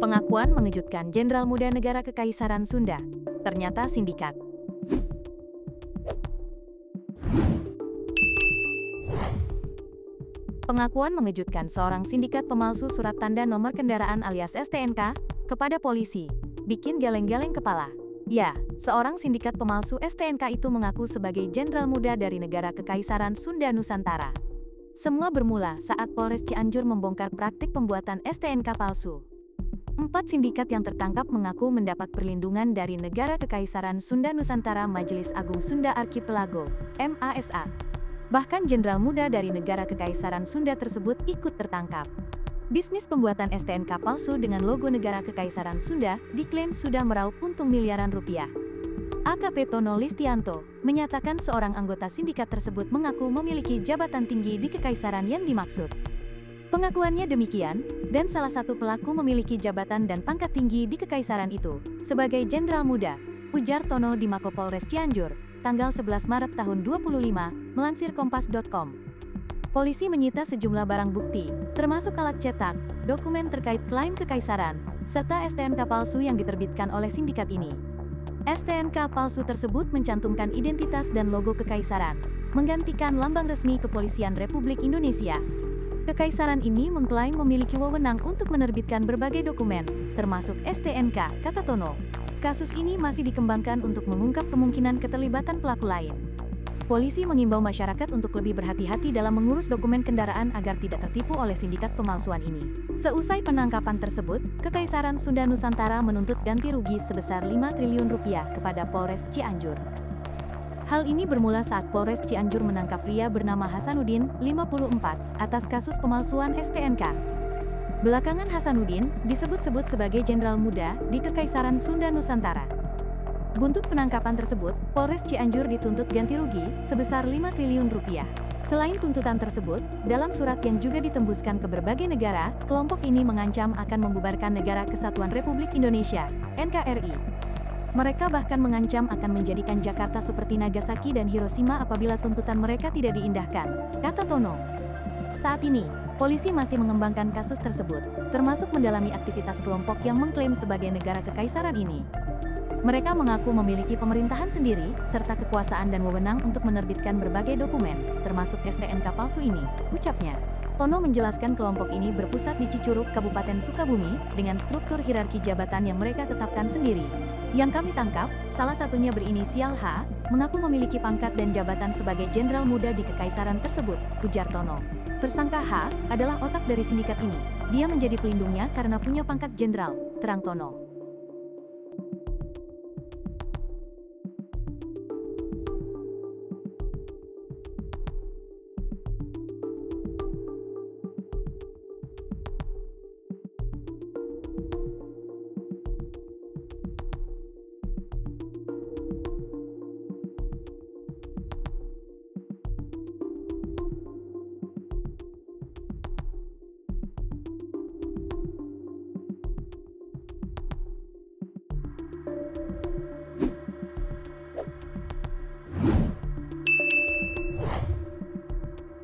Pengakuan mengejutkan Jenderal Muda Negara Kekaisaran Sunda. Ternyata sindikat. Pengakuan mengejutkan seorang sindikat pemalsu surat tanda nomor kendaraan alias STNK kepada polisi. Bikin geleng-geleng kepala. Ya, seorang sindikat pemalsu STNK itu mengaku sebagai jenderal muda dari negara Kekaisaran Sunda Nusantara. Semua bermula saat Polres Cianjur membongkar praktik pembuatan STNK palsu. 4 sindikat yang tertangkap mengaku mendapat perlindungan dari negara Kekaisaran Sunda Nusantara Majelis Agung Sunda Archipelago, MASA. Bahkan jenderal muda dari negara Kekaisaran Sunda tersebut ikut tertangkap. Bisnis pembuatan STNK palsu dengan logo negara Kekaisaran Sunda diklaim sudah meraup untung miliaran rupiah. AKP Tono Listianto menyatakan seorang anggota sindikat tersebut mengaku memiliki jabatan tinggi di Kekaisaran yang dimaksud. Pengakuannya demikian, dan salah satu pelaku memiliki jabatan dan pangkat tinggi di Kekaisaran itu, sebagai jenderal muda, ujar Tono di Mako Polres Cianjur, tanggal 11 Maret tahun 2025, melansir kompas.com. Polisi menyita sejumlah barang bukti, termasuk alat cetak, dokumen terkait klaim Kekaisaran, serta STNK palsu yang diterbitkan oleh sindikat ini. STNK palsu tersebut mencantumkan identitas dan logo Kekaisaran, menggantikan lambang resmi Kepolisian Republik Indonesia. Kekaisaran ini mengklaim memiliki wewenang untuk menerbitkan berbagai dokumen, termasuk STNK, kata Tono. Kasus ini masih dikembangkan untuk mengungkap kemungkinan keterlibatan pelaku lain. Polisi mengimbau masyarakat untuk lebih berhati-hati dalam mengurus dokumen kendaraan agar tidak tertipu oleh sindikat pemalsuan ini. Seusai penangkapan tersebut, Kekaisaran Sunda Nusantara menuntut ganti rugi sebesar 5 triliun rupiah kepada Polres Cianjur. Hal ini bermula saat Polres Cianjur menangkap pria bernama Hasanuddin, 54, atas kasus pemalsuan STNK. Belakangan Hasanuddin disebut-sebut sebagai jenderal muda di Kekaisaran Sunda Nusantara. Buntut penangkapan tersebut, Polres Cianjur dituntut ganti rugi sebesar 5 triliun rupiah. Selain tuntutan tersebut, dalam surat yang juga ditembuskan ke berbagai negara, kelompok ini mengancam akan membubarkan Negara Kesatuan Republik Indonesia, NKRI. Mereka bahkan mengancam akan menjadikan Jakarta seperti Nagasaki dan Hiroshima apabila tuntutan mereka tidak diindahkan, kata Tono. Saat ini, polisi masih mengembangkan kasus tersebut, termasuk mendalami aktivitas kelompok yang mengklaim sebagai negara kekaisaran ini. Mereka mengaku memiliki pemerintahan sendiri, serta kekuasaan dan wewenang untuk menerbitkan berbagai dokumen, termasuk STNK palsu ini, ucapnya. Tono menjelaskan kelompok ini berpusat di Cicurug, Kabupaten Sukabumi, dengan struktur hierarki jabatan yang mereka tetapkan sendiri. Yang kami tangkap, salah satunya berinisial H, mengaku memiliki pangkat dan jabatan sebagai jenderal muda di Kekaisaran tersebut, ujar Tono. Tersangka H adalah otak dari sindikat ini. Dia menjadi pelindungnya karena punya pangkat jenderal, terang Tono.